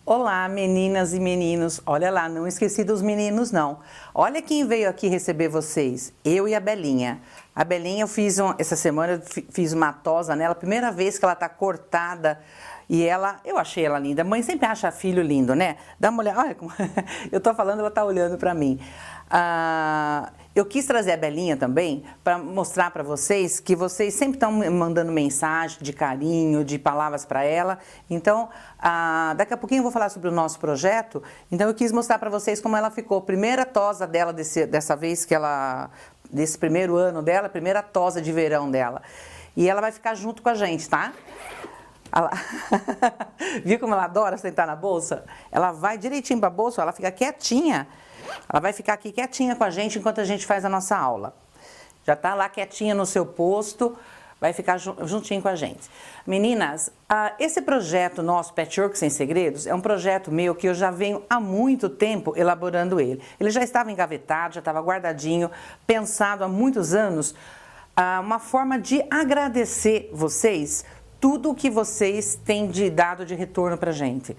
Olá, meninas e meninos. Olha lá, não esqueci dos meninos, não. Olha quem veio aqui receber vocês. Eu e a Belinha. A Belinha, essa semana, eu fiz uma tosa nela. Primeira vez que ela tá cortada. E eu achei ela linda. A mãe sempre acha filho lindo, né? Dá uma olhada. Olha como eu tô falando, ela tá olhando pra mim. Eu quis trazer a Belinha também para mostrar para vocês que vocês sempre estão mandando mensagem de carinho, de palavras para ela. Então, daqui a pouquinho eu vou falar sobre o nosso projeto. Então, eu quis mostrar para vocês como ela ficou. Primeira tosa dela dessa vez desse primeiro ano dela, primeira tosa de verão dela. E ela vai ficar junto com a gente, tá? Viu como ela adora sentar na bolsa? Ela vai direitinho para a bolsa, ela fica quietinha. Ela vai ficar aqui quietinha com a gente enquanto a gente faz a nossa aula. Já está lá quietinha no seu posto, vai ficar juntinho com a gente. Meninas, esse projeto nosso, Patchwork Sem Segredos, é um projeto meu que eu já venho há muito tempo elaborando ele. Ele já estava engavetado, já estava guardadinho, pensado há muitos anos, uma forma de agradecer vocês tudo o que vocês têm dado de retorno para a gente.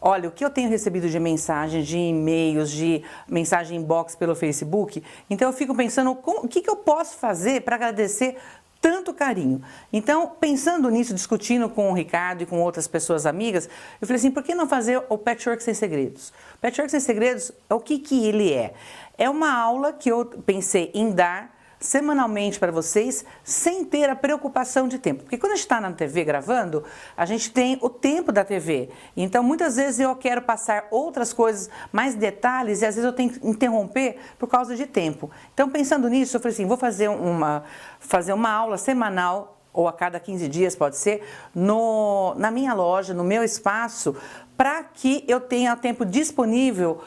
Olha, o que eu tenho recebido de mensagens, de e-mails, de mensagem inbox pelo Facebook, então eu fico pensando o que eu posso fazer para agradecer tanto carinho. Então, pensando nisso, discutindo com o Ricardo e com outras pessoas amigas, eu falei assim, por que não fazer o Patchwork Sem Segredos? Patchwork Sem Segredos, o que ele é? É uma aula que eu pensei em dar semanalmente para vocês, sem ter a preocupação de tempo. Porque quando a gente está na TV gravando, a gente tem o tempo da TV. Então, muitas vezes eu quero passar outras coisas, mais detalhes, e às vezes eu tenho que interromper por causa de tempo. Então, pensando nisso, eu falei assim, vou fazer uma aula semanal, ou a cada 15 dias pode ser, na minha loja, no meu espaço, para que eu tenha tempo disponível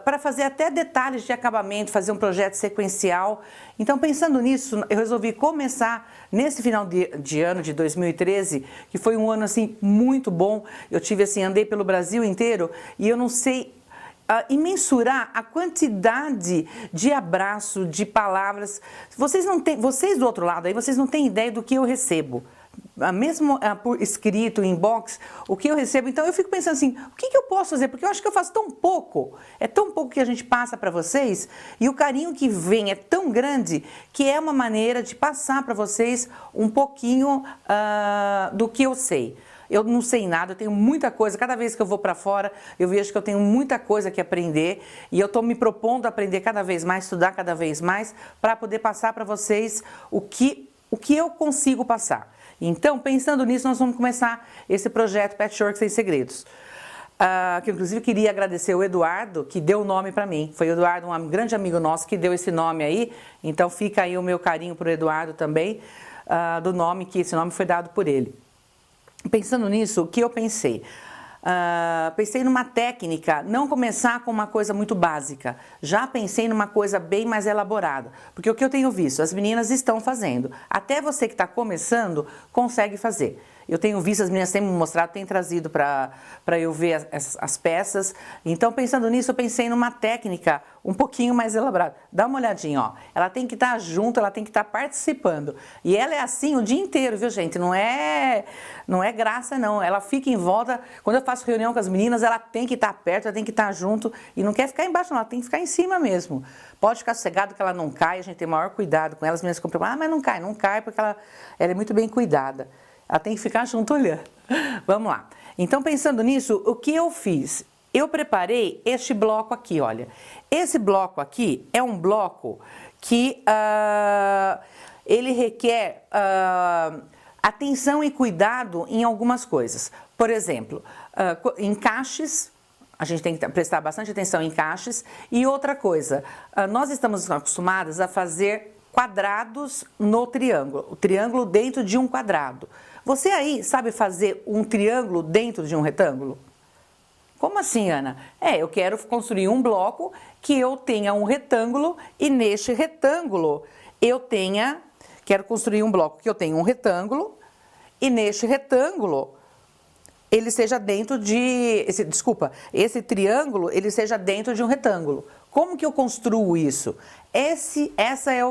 para fazer até detalhes de acabamento, fazer um projeto sequencial. Então, pensando nisso, eu resolvi começar nesse final de ano de 2013, que foi um ano assim muito bom. Eu andei pelo Brasil inteiro e eu não sei e mensurar a quantidade de abraço, de palavras. Vocês do outro lado aí, vocês não têm ideia do que eu recebo. Mesmo por escrito, inbox, o que eu recebo. Então eu fico pensando assim, o que eu posso fazer? Porque eu acho que eu faço tão pouco. É tão pouco que a gente passa para vocês e o carinho que vem é tão grande que é uma maneira de passar para vocês um pouquinho do que eu sei. Eu não sei nada, eu tenho muita coisa. Cada vez que eu vou para fora, eu vejo que eu tenho muita coisa que aprender e eu estou me propondo a aprender cada vez mais, estudar cada vez mais, para poder passar para vocês o que eu consigo passar. Então, pensando nisso, nós vamos começar esse projeto Patchwork Sem Segredos. Que eu, inclusive, queria agradecer o Eduardo, que deu o nome para mim. Foi o Eduardo, um grande amigo nosso, que deu esse nome aí. Então, fica aí o meu carinho para o Eduardo também, que esse nome foi dado por ele. Pensando nisso, o que eu pensei? Pensei numa técnica, não começar com uma coisa muito básica. Já pensei numa coisa bem mais elaborada. Porque o que eu tenho visto, as meninas estão fazendo. Até você que está começando, consegue fazer. Eu tenho visto, as meninas têm me mostrado, têm trazido para eu ver as peças. Então, pensando nisso, eu pensei numa técnica um pouquinho mais elaborada. Dá uma olhadinha, ó. Ela tem que estar junto, ela tem que estar participando. E ela é assim o dia inteiro, viu, gente? Não é graça, não. Ela fica em volta. Quando eu faço reunião com as meninas, ela tem que estar perto, ela tem que estar junto. E não quer ficar embaixo, não. Ela tem que ficar em cima mesmo. Pode ficar sossegado que ela não cai. A gente tem o maior cuidado com ela. As meninas compram, mas não cai porque ela é muito bem cuidada. Ela tem que ficar junto olhando. Vamos lá. Então, pensando nisso, o que eu fiz? Eu preparei este bloco aqui, olha. Esse bloco aqui é um bloco que ele requer atenção e cuidado em algumas coisas. Por exemplo, encaixes. A gente tem que prestar bastante atenção em encaixes. E outra coisa, nós estamos acostumadas a fazer quadrados no triângulo. O triângulo dentro de um quadrado. Você aí sabe fazer um triângulo dentro de um retângulo? Como assim, Ana? Eu quero construir um bloco que eu tenha um retângulo e neste retângulo quero construir um bloco que eu tenha um retângulo e neste retângulo ele seja dentro de, esse triângulo ele seja dentro de um retângulo. Como que eu construo isso? Esse é o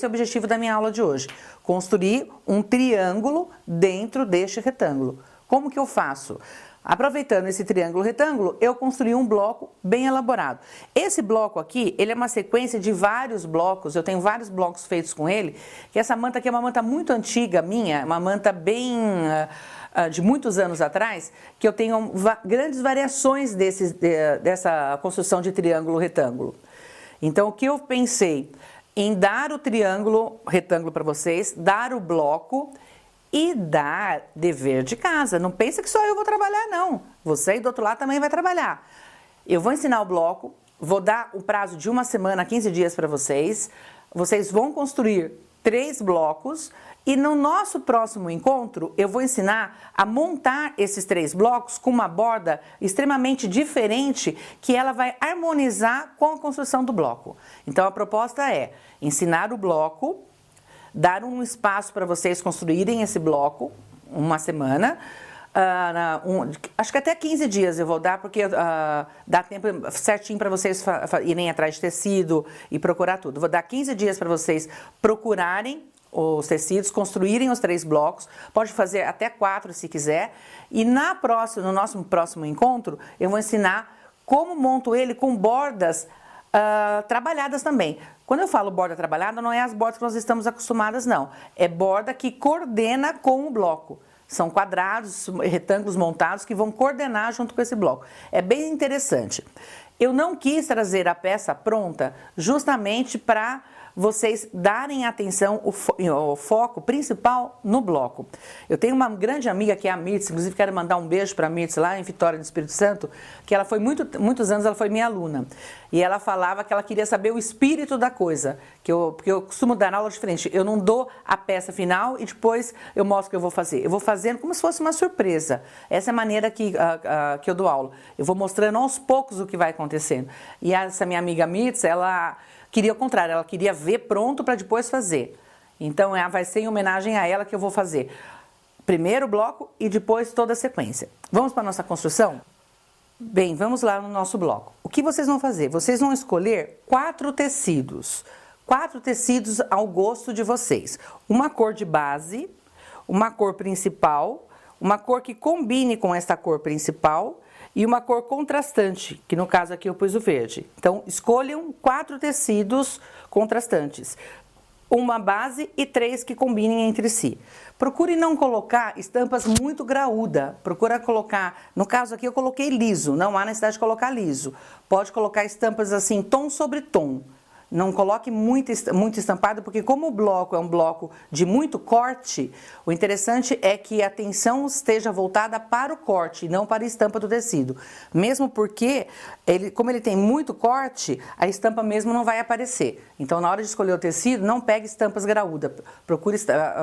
objetivo da minha aula de hoje. Construir um triângulo dentro deste retângulo. Como que eu faço? Aproveitando esse triângulo retângulo, eu construí um bloco bem elaborado. Esse bloco aqui, ele é uma sequência de vários blocos, eu tenho vários blocos feitos com ele, que essa manta aqui é uma manta muito antiga minha, uma manta bem de muitos anos atrás, que eu tenho grandes variações dessa construção de triângulo retângulo. Então, o que eu pensei? Em dar o triângulo retângulo para vocês, dar o bloco e dar dever de casa. Não pensa que só eu vou trabalhar, não. Você aí do outro lado também vai trabalhar. Eu vou ensinar o bloco, vou dar o prazo de 1 semana, 15 dias para vocês. Vocês vão construir 3 blocos e no nosso próximo encontro eu vou ensinar a montar esses 3 blocos com uma borda extremamente diferente que ela vai harmonizar com a construção do bloco. Então a proposta é ensinar o bloco, dar um espaço para vocês construírem esse bloco, 1 semana, acho que até 15 dias eu vou dar, porque dá tempo certinho para vocês irem atrás de tecido e procurar tudo. Vou dar 15 dias para vocês procurarem os tecidos, construírem os 3 blocos, pode fazer até 4 se quiser, e no nosso próximo encontro eu vou ensinar como monto ele com bordas trabalhadas também. Quando eu falo borda trabalhada, não é as bordas que nós estamos acostumadas, não. É borda que coordena com o bloco. São quadrados, retângulos montados que vão coordenar junto com esse bloco. É bem interessante. Eu não quis trazer a peça pronta justamente para vocês darem atenção, o foco principal no bloco. Eu tenho uma grande amiga que é a Mirtz, inclusive quero mandar um beijo para a Mirtz lá em Vitória do Espírito Santo, que ela foi muitos anos, ela foi minha aluna. E ela falava que ela queria saber o espírito da coisa, porque eu costumo dar aula diferente. Eu não dou a peça final e depois eu mostro o que eu vou fazer. Eu vou fazendo como se fosse uma surpresa. Essa é a maneira que eu dou aula. Eu vou mostrando aos poucos o que vai acontecendo. E essa minha amiga Mirtz, ela queria o contrário, ela queria ver pronto para depois fazer. Então, vai ser em homenagem a ela que eu vou fazer primeiro o bloco e depois toda a sequência. Vamos para a nossa construção? Bem, vamos lá no nosso bloco. O que vocês vão fazer? Vocês vão escolher 4 tecidos. 4 tecidos ao gosto de vocês. Uma cor de base, uma cor principal, uma cor que combine com esta cor principal e uma cor contrastante, que no caso aqui eu pus o verde. Então, escolham 4 tecidos contrastantes. Uma base e 3 que combinem entre si. Procure não colocar estampas muito graúdas. Procura colocar, no caso aqui eu coloquei liso, não há necessidade de colocar liso. Pode colocar estampas assim, tom sobre tom. Não coloque muito estampado, porque como o bloco é um bloco de muito corte, o interessante é que a atenção esteja voltada para o corte e não para a estampa do tecido. Mesmo porque, como ele tem muito corte, a estampa mesmo não vai aparecer. Então, na hora de escolher o tecido, não pegue estampas graúdas. Procure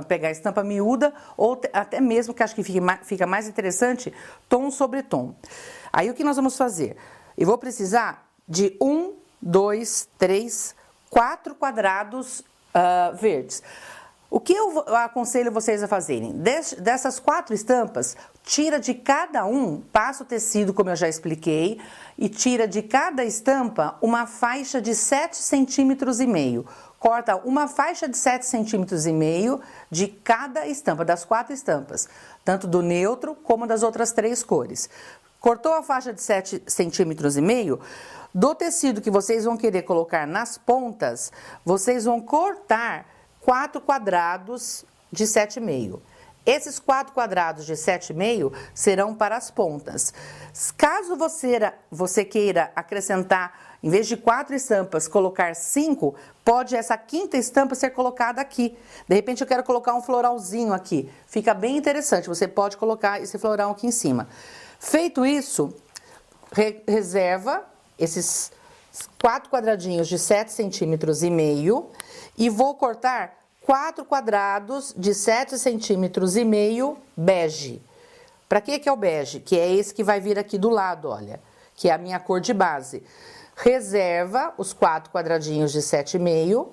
pegar estampa miúda ou até mesmo, que acho que fica mais interessante, tom sobre tom. Aí, o que nós vamos fazer? Eu vou precisar de 1, 2, 3, 4 quadrados verdes. O que eu aconselho vocês a fazerem? Dessas 4 estampas, tira de cada um, passa o tecido, como eu já expliquei, e tira de cada estampa uma faixa de 7,5 centímetros. Corta uma faixa de 7,5 centímetros de cada estampa, das 4 estampas, tanto do neutro como das outras 3 cores. Cortou a faixa de 7,5 centímetros, do tecido que vocês vão querer colocar nas pontas, vocês vão cortar 4 quadrados de 7,5. Esses 4 quadrados de 7,5 serão para as pontas. Caso você queira acrescentar, em vez de 4 estampas, colocar 5, pode essa 5ª estampa ser colocada aqui. De repente eu quero colocar um floralzinho aqui. Fica bem interessante, você pode colocar esse floral aqui em cima. Feito isso, reserva esses 4 quadradinhos de 7,5 centímetros e vou cortar 4 quadrados de 7,5 centímetros bege. Para que é o bege? Que é esse que vai vir aqui do lado, olha, que é a minha cor de base. Reserva os 4 quadradinhos de 7,5,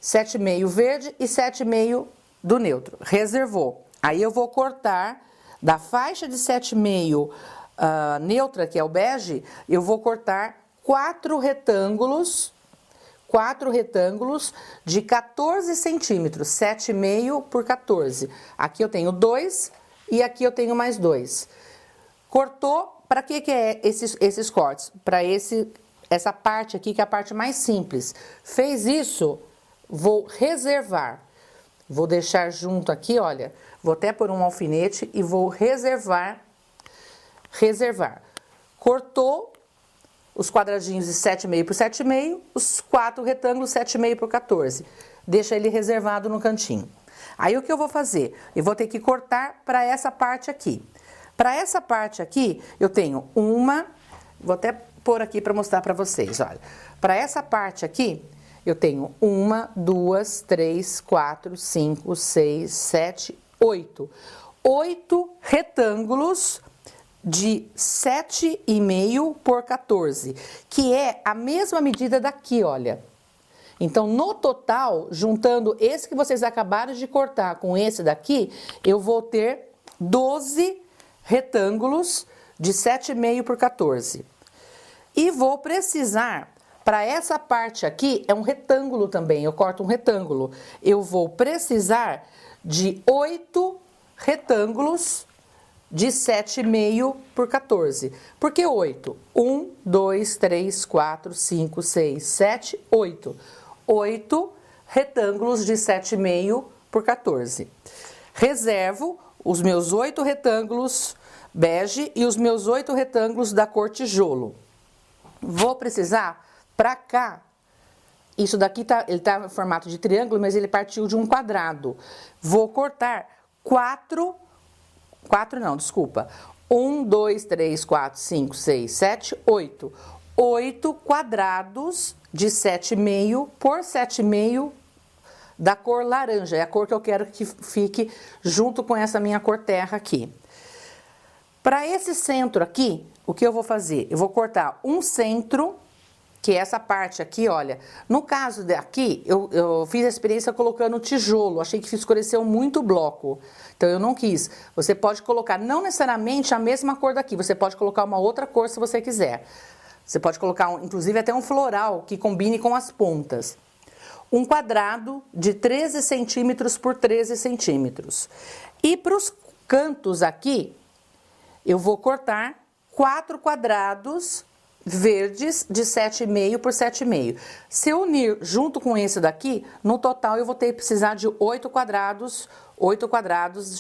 7,5 verde e 7,5 do neutro. Reservou. Aí eu vou cortar da faixa de 7,5 neutra, que é o bege, eu vou cortar 4 retângulos de 14 centímetros, 7,5 por 14. Aqui eu tenho 2 e aqui eu tenho mais 2. Cortou, para que é esses cortes? Para essa parte aqui, que é a parte mais simples. Fez isso, vou reservar. Vou deixar junto aqui, olha, vou até pôr um alfinete e vou reservar. Cortou os quadradinhos de 7,5 por 7,5, os 4 retângulos 7,5 por 14. Deixa ele reservado no cantinho. Aí o que eu vou fazer? Eu vou ter que cortar para essa parte aqui. Para essa parte aqui, eu tenho vou até pôr aqui para mostrar para vocês, olha. Para essa parte aqui, eu tenho 1, 2, 3, 4, 5, 6, 7, 8. 8 retângulos de 7,5 por 14, que é a mesma medida daqui, olha. Então, no total, juntando esse que vocês acabaram de cortar com esse daqui, eu vou ter 12 retângulos de 7,5 por 14. E vou precisar, para essa parte aqui, é um retângulo também, eu corto um retângulo. Eu vou precisar de 8 retângulos de 7,5 por 14. Por que 8? 1, 2, 3, 4, 5, 6, 7, 8. 8 retângulos de 7,5 por 14. Reservo os meus 8 retângulos bege e os meus 8 retângulos da cor tijolo. Vou precisar, para cá, isso daqui ele tá em formato de triângulo, mas ele partiu de um quadrado. Vou cortar 1, 2, 3, 4, 5, 6, 7, 8. 8 quadrados de 7,5 por 7,5 da cor laranja. É a cor que eu quero que fique junto com essa minha cor terra aqui. Para esse centro aqui, o que eu vou fazer? Eu vou cortar um centro, que é essa parte aqui, olha. No caso daqui, eu fiz a experiência colocando tijolo, achei que escureceu muito o bloco. Então, eu não quis. Você pode colocar, não necessariamente a mesma cor daqui, você pode colocar uma outra cor se você quiser. Você pode colocar, inclusive, até um floral que combine com as pontas. Um quadrado de 13 centímetros por 13 centímetros. E para os cantos aqui, eu vou cortar 4 quadrados verdes de 7,5 por 7,5. Se eu unir junto com esse daqui, no total eu vou precisar de 8 quadrados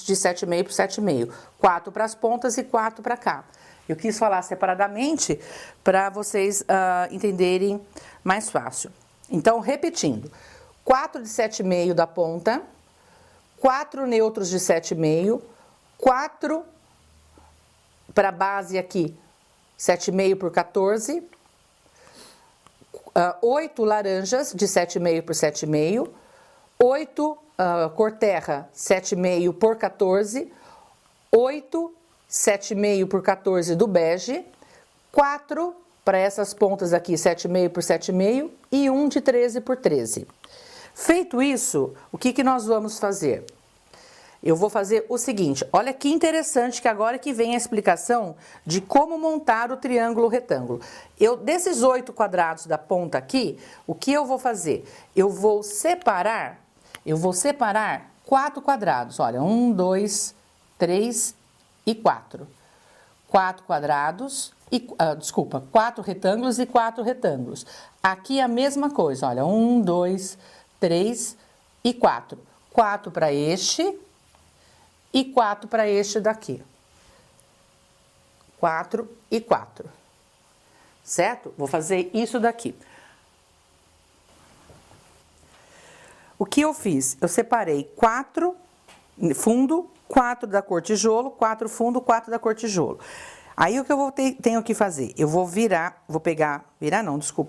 de 7,5 por 7,5. 4 para as pontas e 4 para cá. Eu quis falar separadamente para vocês entenderem mais fácil. Então, repetindo, 4 de 7,5 da ponta, 4 neutros de 7,5, 4 para a base aqui, 7,5 por 14, 8 laranjas de 7,5 por 7,5, 8 cor terra 7,5 por 14, 8 7,5 por 14 do bege, 4 para essas pontas aqui 7,5 por 7,5 e 1 de 13 por 13. Feito isso, o que nós vamos fazer? Eu vou fazer o seguinte, olha que interessante que agora que vem a explicação de como montar o triângulo retângulo. Desses 8 quadrados da ponta aqui, o que eu vou fazer? Eu vou separar 4 quadrados, olha, 1, 2, 3 e 4. 4 quadrados, 4 retângulos e 4 retângulos. Aqui a mesma coisa, olha, 1, 2, 3 e 4. 4 para este e 4 para este daqui. 4 e 4. Certo? Vou fazer isso daqui. O que eu fiz? Eu separei 4 fundo, 4 da cor tijolo, 4 fundo, 4 da cor tijolo. Aí o que eu tenho que fazer? Eu vou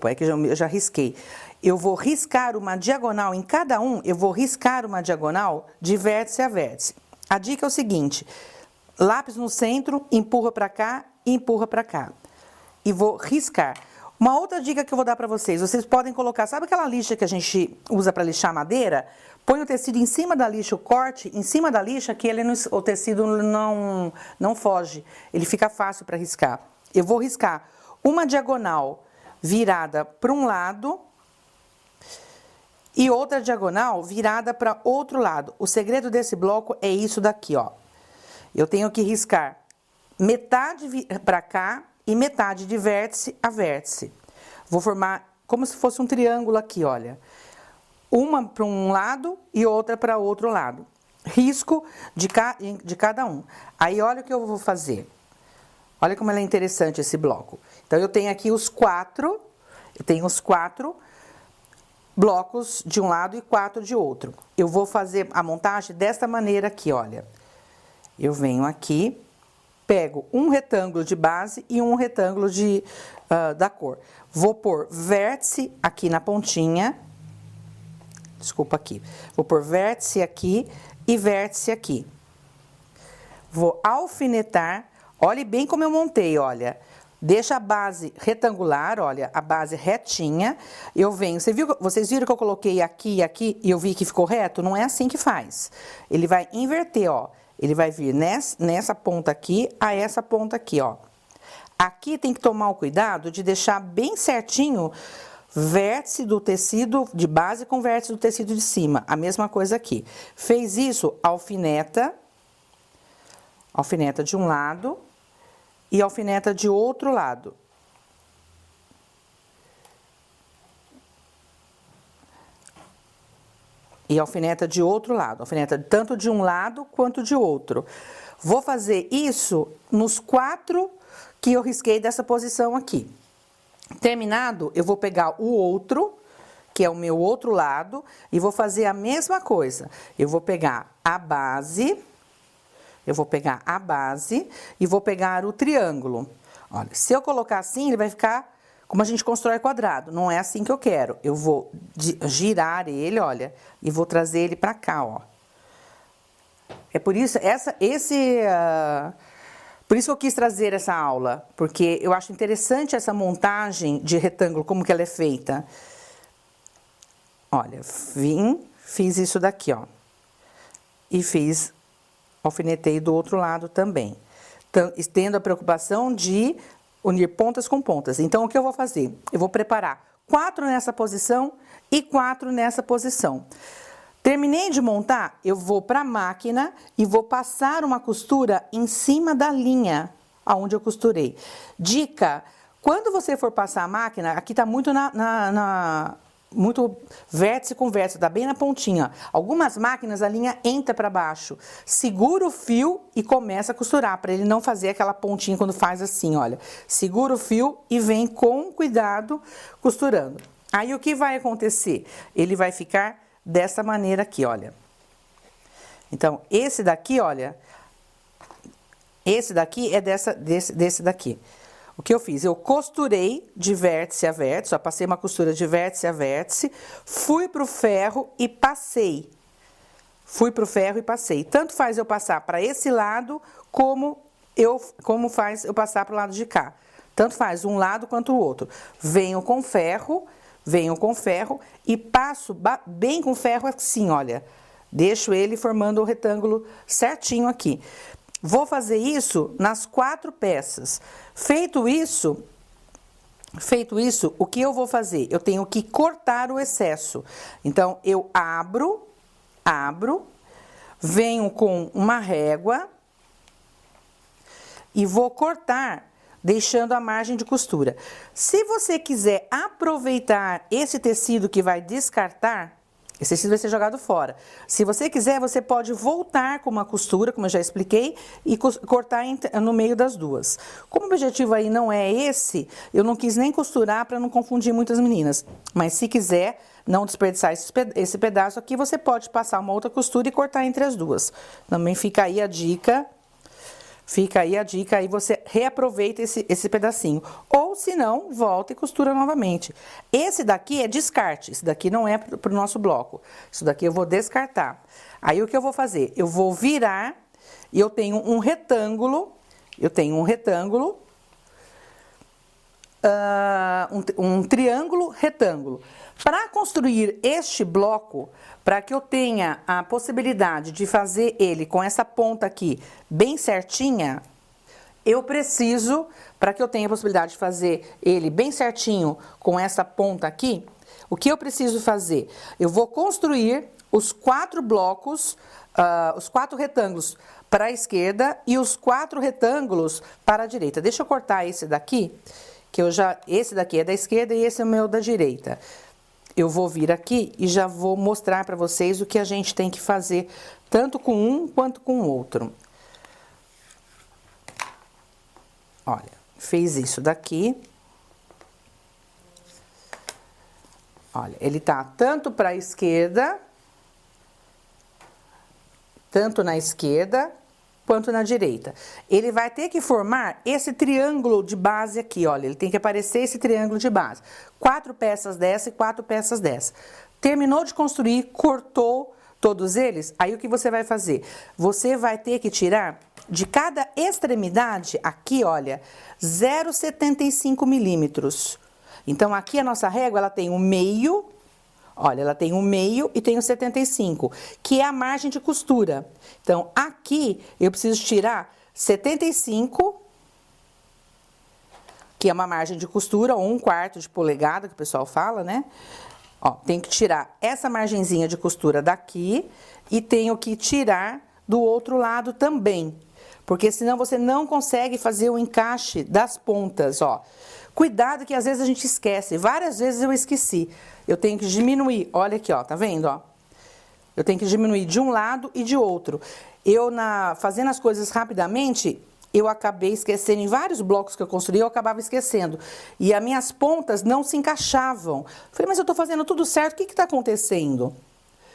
é que eu já risquei. Eu vou riscar uma diagonal em cada um, eu vou riscar uma diagonal de vértice a vértice. A dica é o seguinte, lápis no centro, empurra para cá e empurra para cá. E vou riscar. Uma outra dica que eu vou dar para vocês podem colocar, sabe aquela lixa que a gente usa para lixar madeira? Põe o tecido em cima da lixa, o corte em cima da lixa, que o tecido não foge, ele fica fácil para riscar. Eu vou riscar uma diagonal virada para um lado e outra diagonal virada para outro lado. O segredo desse bloco é isso daqui, ó. Eu tenho que riscar metade para cá e metade de vértice a vértice. Vou formar como se fosse um triângulo aqui, olha. Uma para um lado e outra para outro lado. Risco de cada um. Aí, olha o que eu vou fazer. Olha como é interessante esse bloco. Então, eu tenho aqui os 4, blocos de um lado e 4 de outro. Eu vou fazer a montagem desta maneira aqui, olha. Eu venho aqui, pego um retângulo de base e um retângulo da cor. Vou pôr vértice aqui na pontinha. Desculpa aqui. Vou pôr vértice aqui e vértice aqui. Vou alfinetar. Olhe bem como eu montei, olha. Deixa a base retangular, olha, a base retinha. Eu venho, vocês viram que eu coloquei aqui e aqui e eu vi que ficou reto? Não é assim que faz. Ele vai inverter, ó. Ele vai vir nessa ponta aqui a essa ponta aqui, ó. Aqui tem que tomar o cuidado de deixar bem certinho vértice do tecido de base com vértice do tecido de cima. A mesma coisa aqui. Fez isso, alfineta. Alfineta de um lado e alfineta de outro lado. E alfineta de outro lado. Alfineta tanto de um lado quanto de outro. Vou fazer isso nos 4 que eu risquei dessa posição aqui. Terminado, eu vou pegar o outro, que é o meu outro lado, e vou fazer a mesma coisa. Eu vou pegar a base, e vou pegar o triângulo. Olha, se eu colocar assim, ele vai ficar como a gente constrói quadrado. Não é assim que eu quero. Eu vou girar ele, olha, e vou trazer ele pra cá, ó. É por isso, por isso que eu quis trazer essa aula, porque eu acho interessante essa montagem de retângulo, como que ela é feita. Olha, fiz isso daqui, ó. E alfinetei do outro lado também. Então, tendo a preocupação de unir pontas com pontas. Então, o que eu vou fazer? Eu vou preparar 4 nessa posição e 4 nessa posição. Terminei de montar, eu vou para a máquina e vou passar uma costura em cima da linha aonde eu costurei. Dica, quando você for passar a máquina, aqui tá muito muito vértice com vértice, tá bem na pontinha. Algumas máquinas a linha entra para baixo. Segura o fio e começa a costurar, para ele não fazer aquela pontinha quando faz assim, olha. Segura o fio e vem com cuidado costurando. Aí o que vai acontecer? Ele vai ficar dessa maneira aqui, olha. Então, esse daqui, olha, esse daqui é desse daqui. O que eu fiz? Eu costurei de vértice a vértice, ó, passei uma costura de vértice a vértice, fui pro ferro e passei. Tanto faz eu passar para esse lado, como faz eu passar pro lado de cá. Tanto faz um lado quanto o outro. Venho com ferro e passo bem com ferro assim, olha. Deixo ele formando o retângulo certinho aqui. Vou fazer isso nas 4 peças. Feito isso, o que eu vou fazer? Eu tenho que cortar o excesso. Então, eu abro, venho com uma régua e vou cortar, deixando a margem de costura. Se você quiser aproveitar esse tecido que vai descartar, esse tecido vai ser jogado fora. Se você quiser, você pode voltar com uma costura, como eu já expliquei, e cortar no meio das duas. Como o objetivo aí não é esse, eu não quis nem costurar para não confundir muitas meninas. Mas se quiser não desperdiçar esse pedaço aqui, você pode passar uma outra costura e cortar entre as duas. Também fica aí a dica. Aí você reaproveita esse pedacinho. Ou, se não, volta e costura novamente. Esse daqui é descarte, esse daqui não é pro nosso bloco. Isso daqui eu vou descartar. Aí, o que eu vou fazer? Eu vou virar e eu tenho um retângulo, um triângulo retângulo. Para construir este bloco, para que eu tenha a possibilidade de fazer ele com essa ponta aqui bem certinha, eu preciso, para que eu tenha a possibilidade de fazer ele bem certinho com essa ponta aqui, o que eu preciso fazer? Eu vou construir os 4 blocos, os 4 retângulos para a esquerda e os 4 retângulos para a direita. Deixa eu cortar esse daqui, que esse daqui é da esquerda e esse é o meu da direita. Eu vou vir aqui e já vou mostrar para vocês o que a gente tem que fazer, tanto com um quanto com o outro. Olha, fez isso daqui. Olha, ele tá tanto para a esquerda, tanto na esquerda, quanto na direita. Ele vai ter que formar esse triângulo de base aqui, olha, ele tem que aparecer esse triângulo de base. 4 peças dessa e 4 peças dessa. Terminou de construir, cortou todos eles, aí o que você vai fazer? Você vai ter que tirar de cada extremidade, aqui, olha, 0,75 milímetros. Então, aqui a nossa régua, ela tem o meio, olha, ela tem o meio e tem o 75, que é a margem de costura. Então, aqui eu preciso tirar 75, que é uma margem de costura, ou 1/4 de polegada, que o pessoal fala, né? Ó, tem que tirar essa margenzinha de costura daqui e tenho que tirar do outro lado também, porque senão você não consegue fazer o encaixe das pontas, ó. Cuidado que às vezes a gente esquece, várias vezes eu esqueci. Eu tenho que diminuir, olha aqui, ó, tá vendo, ó? Eu tenho que diminuir de um lado e de outro. Fazendo as coisas rapidamente, eu acabei esquecendo, em vários blocos que eu construí, eu acabava esquecendo. E as minhas pontas não se encaixavam. Falei, mas eu tô fazendo tudo certo, o que que tá acontecendo?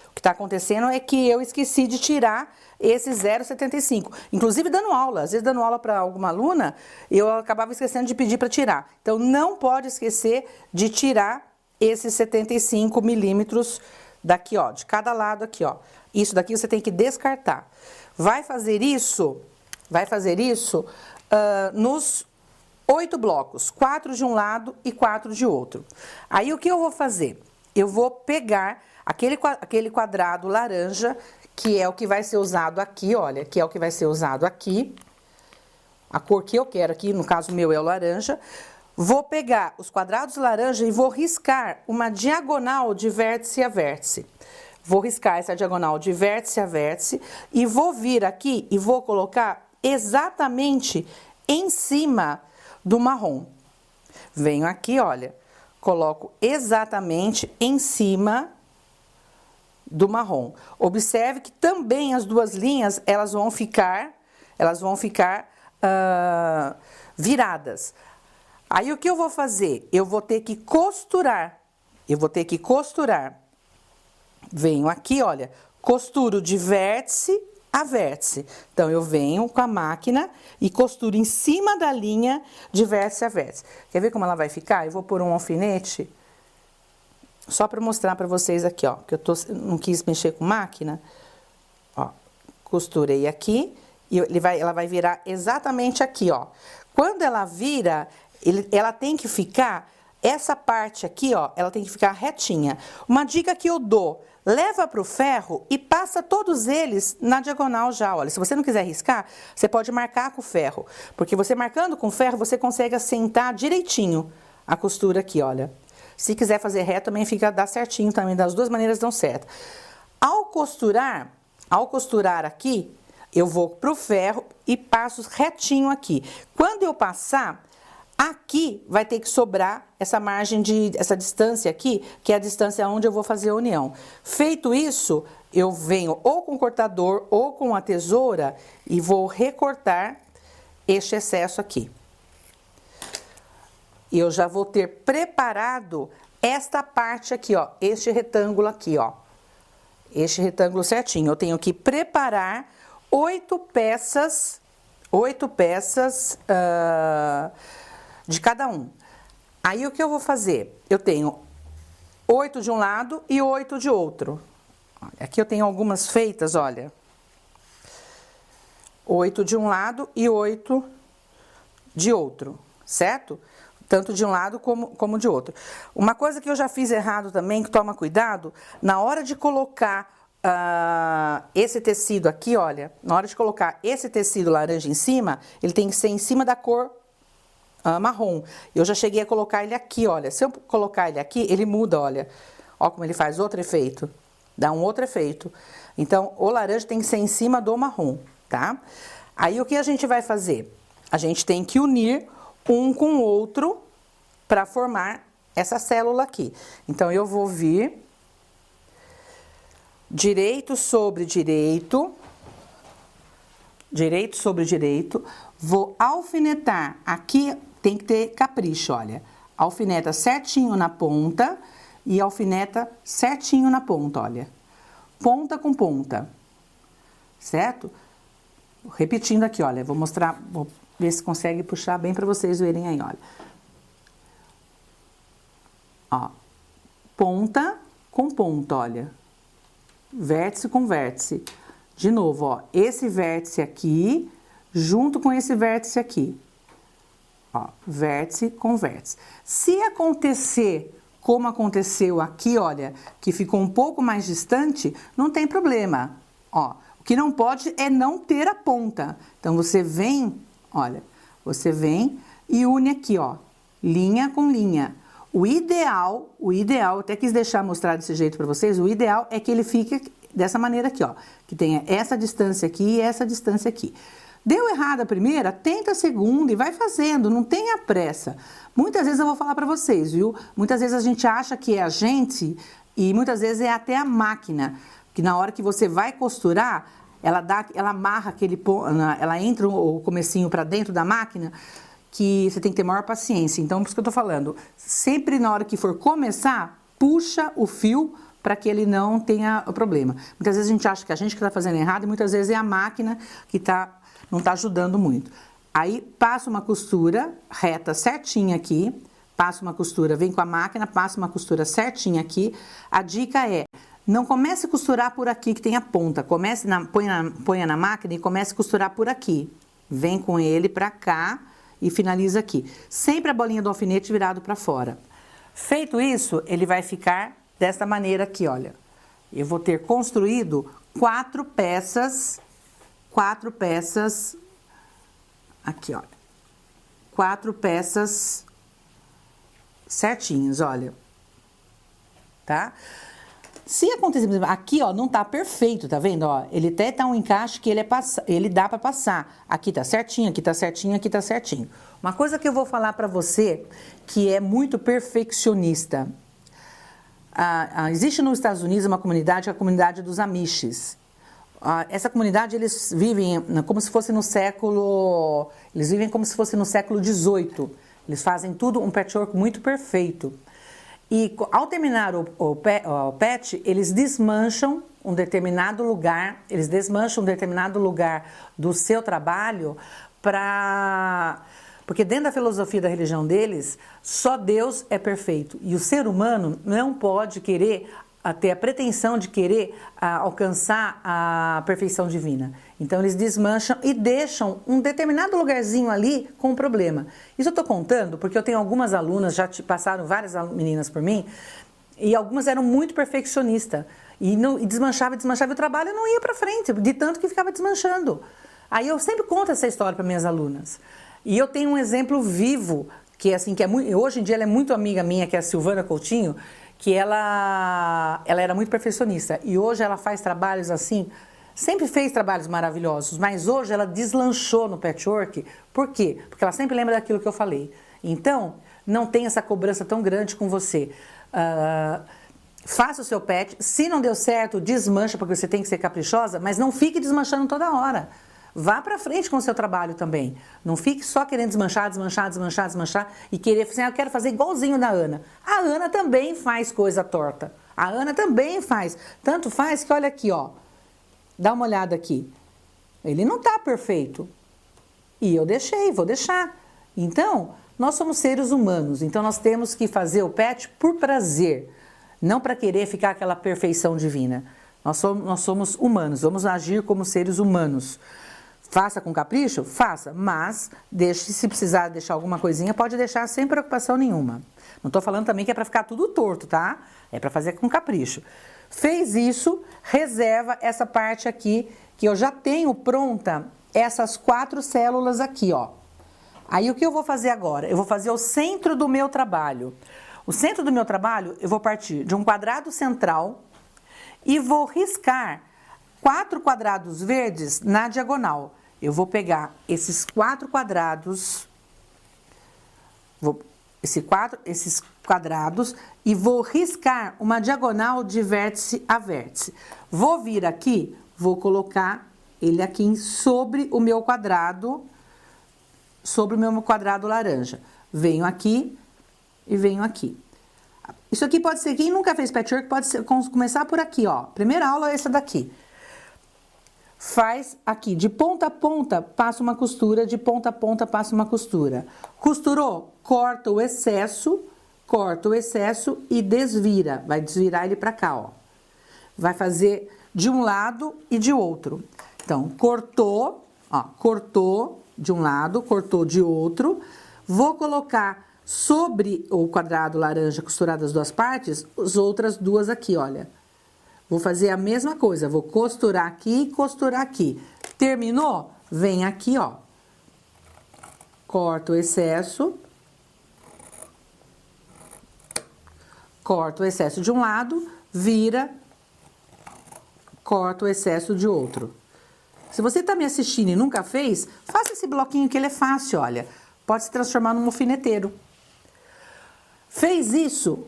O que está acontecendo é que eu esqueci de tirar esse 0,75. Inclusive dando aula, às vezes dando aula para alguma aluna, eu acabava esquecendo de pedir para tirar. Então, não pode esquecer de tirar esses 75 milímetros daqui, ó, de cada lado aqui, ó. Isso daqui você tem que descartar. Vai fazer isso nos 8 blocos, 4 de um lado e 4 de outro. Aí, o que eu vou fazer? Eu vou pegar aquele quadrado laranja, que é o que vai ser usado aqui, olha, que é o que vai ser usado aqui. A cor que eu quero aqui, no caso meu é o laranja. Vou pegar os quadrados laranja e vou riscar uma diagonal de vértice a vértice. Vou riscar essa diagonal de vértice a vértice e vou vir aqui e vou colocar exatamente em cima do marrom. Venho aqui, olha, coloco exatamente em cima do marrom. Observe que também as duas linhas, elas vão ficar viradas. Aí, o que eu vou fazer? Eu vou ter que costurar. Venho aqui, olha, costuro de vértice a vértice. Então, eu venho com a máquina e costuro em cima da linha de vértice a vértice. Quer ver como ela vai ficar? Eu vou pôr um alfinete, só para mostrar para vocês aqui, ó, que não quis mexer com máquina. Ó, costurei aqui e ela vai virar exatamente aqui, ó. Quando ela vira, ela tem que ficar, essa parte aqui, ó, ela tem que ficar retinha. Uma dica que eu dou: leva para o ferro e passa todos eles na diagonal já, olha. Se você não quiser riscar, você pode marcar com o ferro, porque você marcando com o ferro, você consegue assentar direitinho a costura aqui, olha. Se quiser fazer reto, também dá certinho também, das duas maneiras dão certo. Ao costurar aqui, eu vou pro ferro e passo retinho aqui. Quando eu passar, aqui vai ter que sobrar essa margem essa distância aqui, que é a distância onde eu vou fazer a união. Feito isso, eu venho ou com o cortador ou com a tesoura e vou recortar este excesso aqui. E eu já vou ter preparado esta parte aqui, ó, este retângulo aqui, ó. Este retângulo certinho. Eu tenho que preparar 8 peças de cada um. Aí, o que eu vou fazer? Eu tenho 8 de um lado e 8 de outro. Aqui eu tenho algumas feitas, olha. 8 de um lado e 8 de outro, certo? Tanto de um lado como de outro. Uma coisa que eu já fiz errado também, que toma cuidado, na hora de colocar esse tecido aqui, olha, na hora de colocar esse tecido laranja em cima, ele tem que ser em cima da cor marrom. Eu já cheguei a colocar ele aqui, olha. Se eu colocar ele aqui, ele muda, olha. Ó como ele faz outro efeito. Dá um outro efeito. Então, o laranja tem que ser em cima do marrom. tá? Aí o que a gente vai fazer? A gente tem que unir um com o outro para formar essa célula aqui. Então, eu vou vir direito sobre direito, direito sobre direito, vou alfinetar. Aqui tem que ter capricho, olha. Alfineta certinho na ponta e alfineta certinho na ponta, olha. Ponta com ponta, certo? Repetindo aqui, olha, vou mostrar, vou ver se consegue puxar bem para vocês verem aí, olha. Ó, ponta com ponta, olha. Vértice com vértice. De novo, ó, esse vértice aqui, junto com esse vértice aqui. Ó, vértice com vértice. Se acontecer como aconteceu aqui, olha, que ficou um pouco mais distante, não tem problema. Ó, o que não pode é não ter a ponta. Então, você vem, olha, você vem e une aqui, ó, linha com linha. O ideal, até quis deixar mostrar desse jeito para vocês, o ideal é que ele fique dessa maneira aqui, ó, que tenha essa distância aqui e essa distância aqui. Deu errado a primeira, tenta a segunda e vai fazendo, não tenha pressa. Muitas vezes eu vou falar para vocês, viu? Muitas vezes a gente acha que é a gente e muitas vezes é até a máquina, que na hora que você vai costurar, ela amarra aquele, ela entra o comecinho para dentro da máquina, que você tem que ter maior paciência. Então, por isso que eu tô falando, sempre na hora que for começar, puxa o fio para que ele não tenha o problema. Muitas vezes a gente acha que a gente que está fazendo errado e muitas vezes é a máquina que não está ajudando muito. Aí, passa uma costura reta certinha aqui, passa uma costura, vem com a máquina, passa uma costura certinha aqui. A dica é, não comece a costurar por aqui que tem a ponta, ponha na máquina e comece a costurar por aqui. Vem com ele para cá e finaliza aqui. Sempre a bolinha do alfinete virado para fora. Feito isso, ele vai ficar dessa maneira aqui, olha. Eu vou ter construído 4 peças, aqui, olha. 4 peças certinhas, olha. Tá? Se acontecer, por exemplo, aqui, ó, não tá perfeito, tá vendo, ó? Ele até tá um encaixe que ele dá para passar. Aqui tá certinho, aqui tá certinho, aqui tá certinho. Uma coisa que eu vou falar para você, que é muito perfeccionista. Existe nos Estados Unidos uma comunidade, a comunidade dos Amishes. Essa comunidade, eles vivem como se fosse no século... Eles vivem como se fosse no século XVIII. Eles fazem tudo um patchwork muito perfeito. E ao terminar o patch, eles desmancham um determinado lugar, do seu trabalho porque dentro da filosofia da religião deles, só Deus é perfeito. E o ser humano não pode querer ter a pretensão de querer alcançar a perfeição divina. Então, eles desmancham e deixam um determinado lugarzinho ali com um problema. Isso eu estou contando porque eu tenho algumas alunas, já passaram várias meninas por mim, e algumas eram muito perfeccionistas. E desmanchava, e o trabalho não ia para frente, de tanto que ficava desmanchando. Aí eu sempre conto essa história para minhas alunas. E eu tenho um exemplo vivo, que assim, hoje em dia ela é muito amiga minha, que é a Silvana Coutinho, que ela era muito perfeccionista e hoje ela faz trabalhos assim, sempre fez trabalhos maravilhosos, mas hoje ela deslanchou no patchwork. Por quê? Porque ela sempre lembra daquilo que eu falei. Então, não tem essa cobrança tão grande com você. Faça o seu patch, se não deu certo, desmancha, porque você tem que ser caprichosa, mas não fique desmanchando toda hora. Vá para frente com o seu trabalho também. Não fique só querendo desmanchar e querer assim, eu quero fazer igualzinho da Ana. A Ana também faz coisa torta. A Ana também faz. Tanto faz que olha aqui, ó. Dá uma olhada aqui. Ele não tá perfeito. E eu vou deixar. Então, nós somos seres humanos. Então, nós temos que fazer o patch por prazer. Não para querer ficar aquela perfeição divina. Nós somos humanos. Vamos agir como seres humanos. Faça com capricho? Faça, mas se precisar deixar alguma coisinha, pode deixar sem preocupação nenhuma. Não estou falando também que é para ficar tudo torto, tá? É para fazer com capricho. Fez isso, reserva essa parte aqui, que eu já tenho pronta, essas 4 células aqui, ó. Aí o que eu vou fazer agora? Eu vou fazer o centro do meu trabalho. O centro do meu trabalho, eu vou partir de um quadrado central e vou riscar 4 quadrados verdes na diagonal. Eu vou pegar esses 4 quadrados, esses quadrados e vou riscar uma diagonal de vértice a vértice. Vou vir aqui, vou colocar ele aqui sobre o meu quadrado, laranja. Venho aqui e venho aqui. Isso aqui pode ser, quem nunca fez patchwork, pode ser, começar por aqui, ó. Primeira aula é essa daqui. Faz aqui, de ponta a ponta, passa uma costura, de ponta a ponta, passa uma costura. Costurou, corta o excesso e desvira. Vai desvirar ele pra cá, ó. Vai fazer de um lado e de outro. Então, cortou, ó, cortou de um lado, cortou de outro. Vou colocar sobre o quadrado laranja costurado as duas partes, as outras duas aqui, olha. Vou fazer a mesma coisa, vou costurar aqui e costurar aqui. Terminou? Vem aqui, ó. Corta o excesso. Corta o excesso de um lado, vira, corta o excesso de outro. Se você tá me assistindo e nunca fez, faça esse bloquinho que ele é fácil, olha. Pode se transformar num alfineteiro. Fez isso,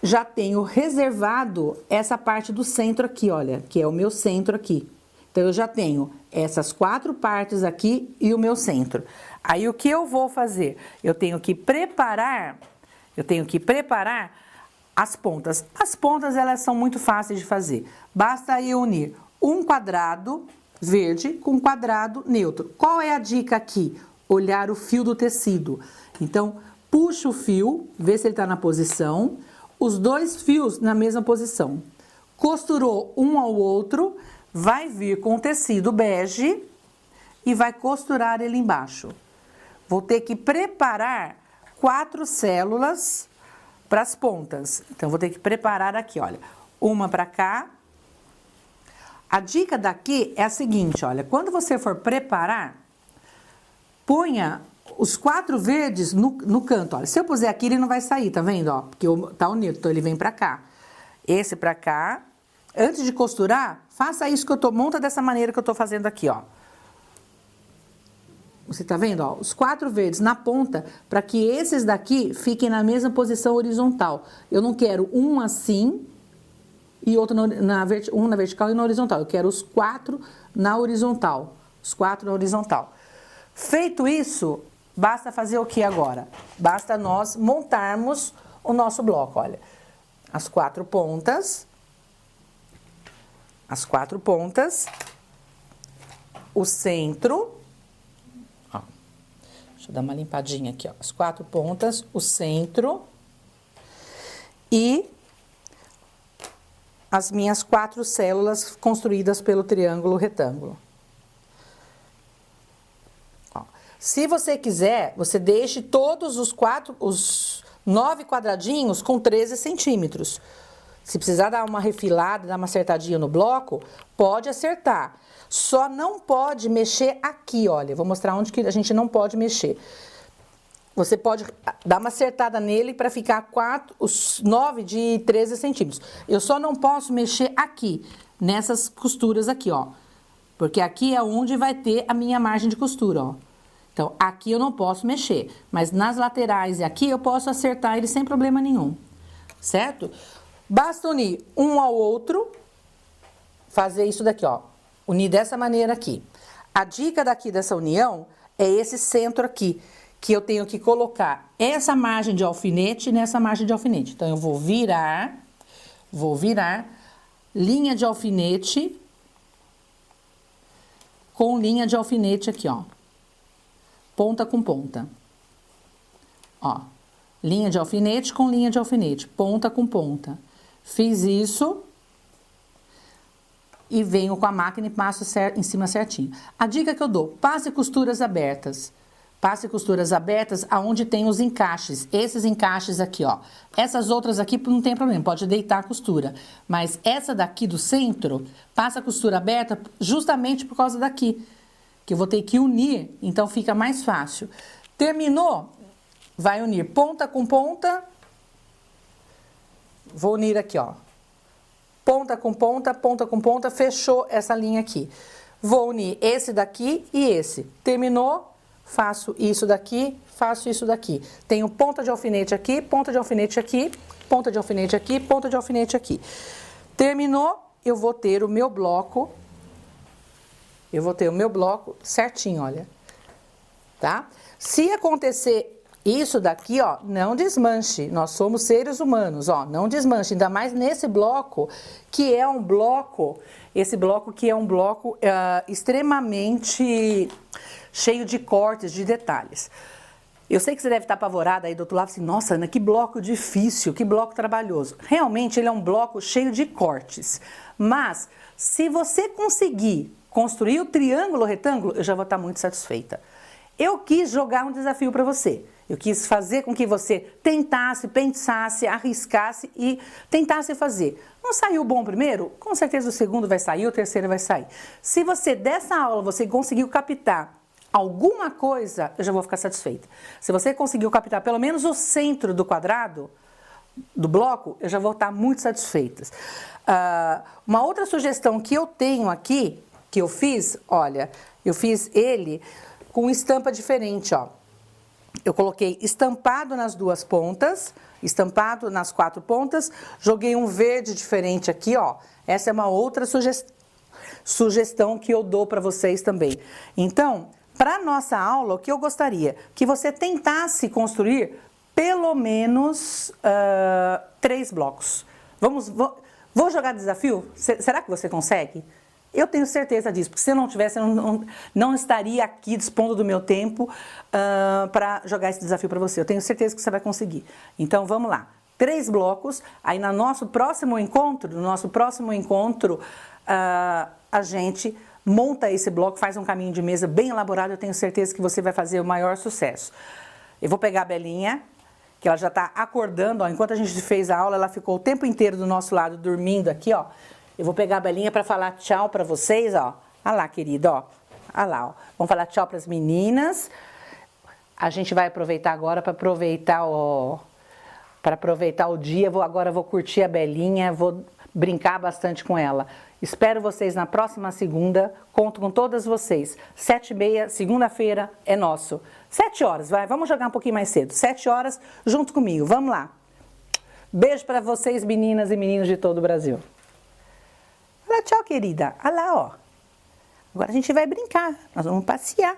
já tenho reservado essa parte do centro aqui, olha, que é o meu centro aqui. Então, eu já tenho essas 4 partes aqui e o meu centro. Aí, o que eu vou fazer? Eu tenho que preparar as pontas. As pontas, elas são muito fáceis de fazer. Basta eu unir um quadrado verde com um quadrado neutro. Qual é a dica aqui? Olhar o fio do tecido. Então, puxa o fio, vê se ele está na posição, os 2 fios na mesma posição. Costurou um ao outro, vai vir com o tecido bege e vai costurar ele embaixo. Vou ter que preparar 4 células para as pontas. Então, vou ter que preparar aqui, olha, uma para cá. A dica daqui é a seguinte, olha, quando você for preparar, ponha os 4 verdes no canto, olha. Se eu puser aqui, ele não vai sair, tá vendo, ó? Porque tá unido, então ele vem pra cá. Esse pra cá. Antes de costurar, faça isso que eu tô, monta dessa maneira que eu tô fazendo aqui, ó. Você tá vendo, ó? Os 4 verdes na ponta, pra que esses daqui fiquem na mesma posição horizontal. Eu não quero um assim e outro um na vertical e na horizontal. Eu quero os 4 na horizontal. Os 4 na horizontal. Feito isso, basta fazer o que agora? Basta nós montarmos o nosso bloco, olha. As 4 pontas, o centro, ó. Deixa eu dar uma limpadinha aqui, ó. As 4 pontas, o centro e as minhas 4 células construídas pelo triângulo retângulo. Se você quiser, você deixe todos os 9 quadradinhos com 13 centímetros. Se precisar dar uma refilada, dar uma acertadinha no bloco, pode acertar. Só não pode mexer aqui, olha. Eu vou mostrar onde que a gente não pode mexer. Você pode dar uma acertada nele para ficar os 9 de 13 centímetros. Eu só não posso mexer aqui, nessas costuras aqui, ó. Porque aqui é onde vai ter a minha margem de costura, ó. Então, aqui eu não posso mexer, mas nas laterais e aqui eu posso acertar ele sem problema nenhum, certo? Basta unir um ao outro, fazer isso daqui, ó, unir dessa maneira aqui. A dica daqui dessa união é esse centro aqui, que eu tenho que colocar essa margem de alfinete nessa margem de alfinete. Então, eu vou virar linha de alfinete com linha de alfinete aqui, ó. Ponta com ponta, ó, linha de alfinete com linha de alfinete, ponta com ponta. Fiz isso e venho com a máquina e passo em cima certinho. A dica que eu dou, passe costuras abertas. Passe costuras abertas aonde tem os encaixes, esses encaixes aqui, ó. Essas outras aqui não tem problema, pode deitar a costura. Mas essa daqui do centro, passa a costura aberta justamente por causa daqui. Que eu vou ter que unir, então fica mais fácil. Terminou? Vai unir ponta com ponta. Vou unir aqui, ó. ponta com ponta, fechou essa linha aqui. Vou unir esse daqui e esse. Terminou, faço isso daqui, faço isso daqui. Tenho ponta de alfinete aqui, ponta de alfinete aqui, ponta de alfinete aqui, ponta de alfinete aqui. Terminou, eu vou ter o meu bloco. Eu vou ter o meu bloco certinho, olha. Tá? Se acontecer isso daqui, ó, não desmanche. Nós somos seres humanos, ó, não desmanche. Ainda mais nesse bloco, que é um bloco, esse bloco que é um bloco extremamente cheio de cortes, de detalhes. Eu sei que você deve estar apavorada aí do outro lado, assim, nossa, Ana, que bloco difícil, que bloco trabalhoso. Realmente ele é um bloco cheio de cortes. Mas, se você conseguir construir o triângulo retângulo, eu já vou estar muito satisfeita. Eu quis jogar um desafio para você. Eu quis fazer com que você tentasse, pensasse, arriscasse e tentasse fazer. Não saiu bom o primeiro? Com certeza o segundo vai sair, o terceiro vai sair. Se você, dessa aula, você conseguiu captar alguma coisa, eu já vou ficar satisfeita. Se você conseguiu captar pelo menos o centro do quadrado, do bloco, eu já vou estar muito satisfeita. Uma outra sugestão que eu tenho aqui, que eu fiz, olha, eu fiz ele com estampa diferente, ó. Eu coloquei estampado nas duas pontas, estampado nas 4 pontas, joguei um verde diferente aqui, ó. Essa é uma outra sugestão que eu dou para vocês também. Então, para nossa aula, o que eu gostaria? Que você tentasse construir pelo menos 3 blocos. Vou jogar desafio? Será que você consegue? Eu tenho certeza disso, porque se eu não tivesse, eu não estaria aqui dispondo do meu tempo para jogar esse desafio para você. Eu tenho certeza que você vai conseguir. Então, vamos lá. 3 blocos, aí no nosso próximo encontro, a gente monta esse bloco, faz um caminho de mesa bem elaborado, eu tenho certeza que você vai fazer o maior sucesso. Eu vou pegar a Belinha, que ela já está acordando, ó, enquanto a gente fez a aula, ela ficou o tempo inteiro do nosso lado, dormindo aqui, ó. Eu vou pegar a Belinha para falar tchau para vocês, ó. Olha lá, querida, ó. Olha lá, ó. Vamos falar tchau para as meninas. A gente vai aproveitar agora para aproveitar o dia. Agora vou curtir a Belinha, vou brincar bastante com ela. Espero vocês na próxima segunda. Conto com todas vocês. 7h30, segunda-feira, é nosso. 7 horas, vai. Vamos jogar um pouquinho mais cedo. 7 horas, junto comigo. Vamos lá. Beijo para vocês, meninas e meninos de todo o Brasil. Olha, tchau, querida. Olha lá, ó. Agora a gente vai brincar. Nós vamos passear.